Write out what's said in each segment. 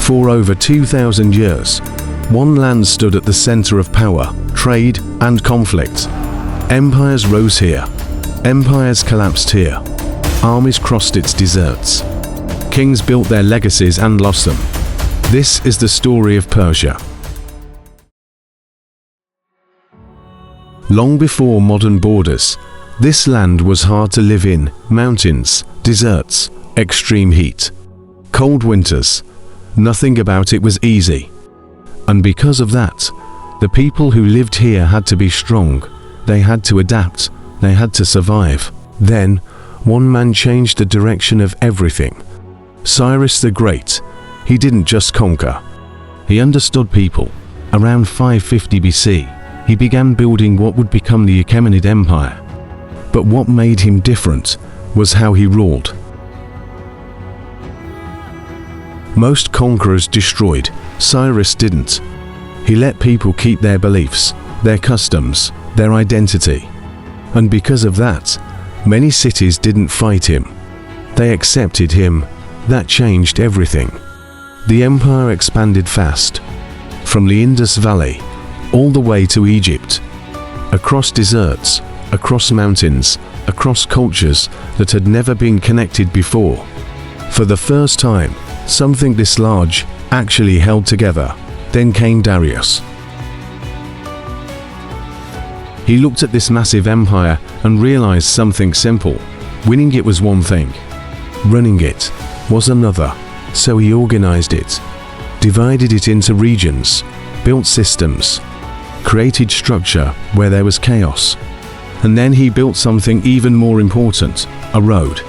For over 2,000 years, one land stood at the center of power, trade, and conflict. Empires rose here. Empires collapsed here. Armies crossed its deserts. Kings built their legacies and lost them. This is the story of Persia. Long before modern borders, this land was hard to live in. Mountains, deserts, extreme heat, cold winters. Nothing about it was easy. And because of that, the people who lived here had to be strong. They had to adapt. They had to survive. Then, one man changed the direction of everything. Cyrus the Great. He didn't just conquer. He understood people. Around 550 BC, he began building what would become the Achaemenid Empire. But what made him different was how he ruled. Most conquerors destroyed. Cyrus didn't. He let people keep their beliefs, their customs, their identity. And because of that, many cities didn't fight him. They accepted him. That changed everything. The empire expanded fast. From the Indus Valley, all the way to Egypt. Across deserts, across mountains, across cultures that had never been connected before. For the first time, something this large actually held together. Then came Darius. He looked at this massive empire and realized something simple. Winning it was one thing. Running it was another. So he organized it, divided it into regions, built systems, created structure where there was chaos. And then he built something even more important, a road.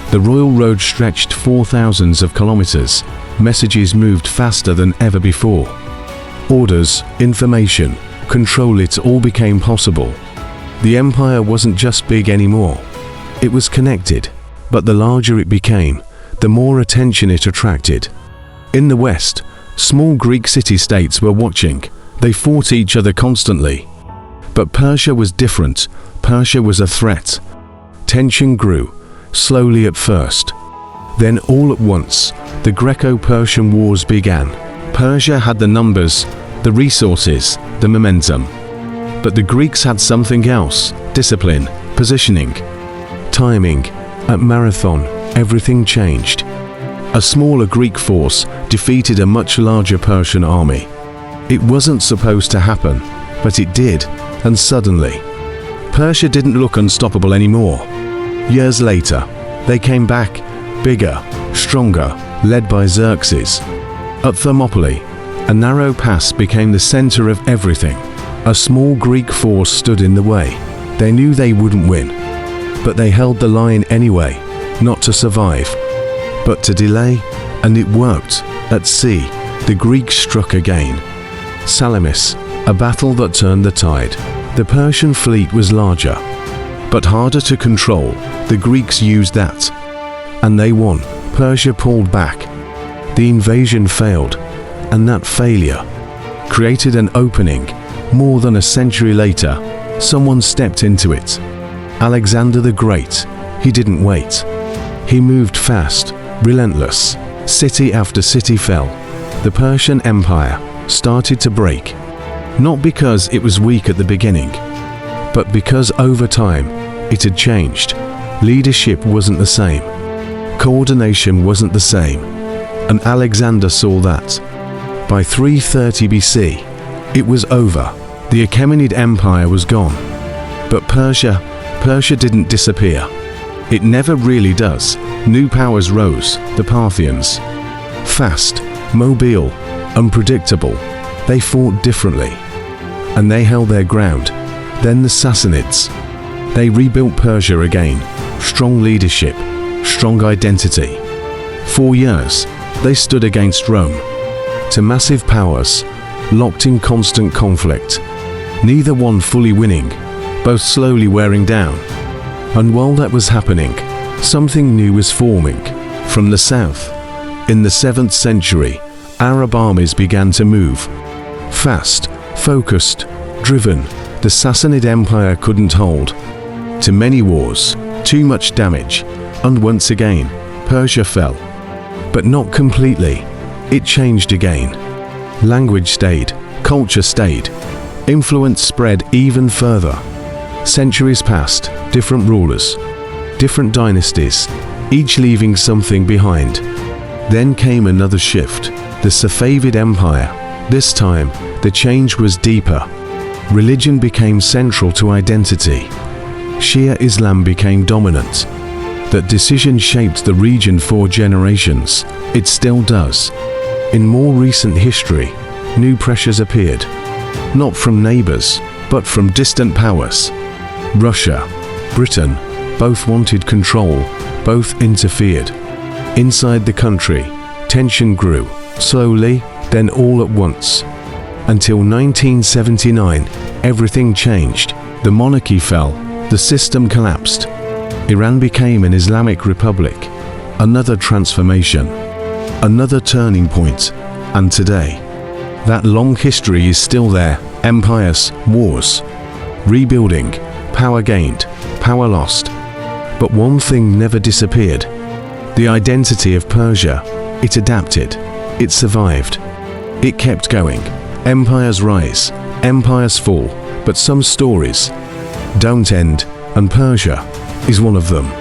The royal road stretched 4,000 of kilometers. Messages moved faster than ever before. Orders, information, control, it all became possible. The empire wasn't just big anymore. It was connected, but the larger it became, the more attention it attracted. In the West, small Greek city-states were watching. They fought each other constantly. But Persia was different. Persia was a threat. Tension grew, slowly at first. Then all at once, the Greco-Persian Wars began. Persia had the numbers, the resources, the momentum. But the Greeks had something else: discipline, positioning, timing. At Marathon, everything changed. A smaller Greek force defeated a much larger Persian army. It wasn't supposed to happen, but it did, and suddenly, Persia didn't look unstoppable anymore. Years later, they came back, bigger, stronger, led by Xerxes. At Thermopylae, a narrow pass became the center of everything. A small Greek force stood in the way. They knew they wouldn't win, but they held the line anyway, not to survive, but to delay, and it worked. At sea, the Greeks struck again. Salamis, a battle that turned the tide. The Persian fleet was larger, but harder to control. The Greeks used that, and they won. Persia pulled back. The invasion failed, and that failure created an opening. More than a century later, someone stepped into it. Alexander the Great. He didn't wait. He moved fast, relentless. City after city fell. The Persian Empire started to break. Not because it was weak at the beginning, but because over time it had changed. Leadership wasn't the same. Coordination wasn't the same. And Alexander saw that. By 330 BC, it was over. The Achaemenid Empire was gone. But Persia didn't disappear. It never really does. New powers rose, the Parthians. Fast, mobile, unpredictable. They fought differently. And they held their ground. Then the Sassanids. They rebuilt Persia again. Strong leadership, strong identity. 4 years, they stood against Rome. To massive powers, locked in constant conflict. Neither one fully winning, both slowly wearing down. And while that was happening, something new was forming. From the south, in the 7th century, Arab armies began to move. Fast, focused, driven. The Sassanid Empire couldn't hold. To many wars, too much damage, and once again, Persia fell. But not completely. it changed again. Language stayed, culture stayed, influence spread even further. Centuries passed, different rulers, different dynasties, each leaving something behind. Then came another shift, the Safavid Empire. This time, the change was deeper. Religion became central to identity. Shia Islam became dominant. That decision shaped the region for generations. It still does. In more recent history, new pressures appeared. Not from neighbors, but from distant powers. Russia, Britain, both wanted control, both interfered. Inside the country, tension grew, slowly, then all at once. Until 1979, everything changed. The monarchy fell, the system collapsed. Iran became an Islamic republic. Another transformation, another turning point. And today, that long history is still there. Empires, wars, rebuilding, power gained, power lost. But one thing never disappeared. The identity of Persia. It adapted. It survived. It kept going. Empires rise, empires fall, but some stories don't end, and Persia is one of them.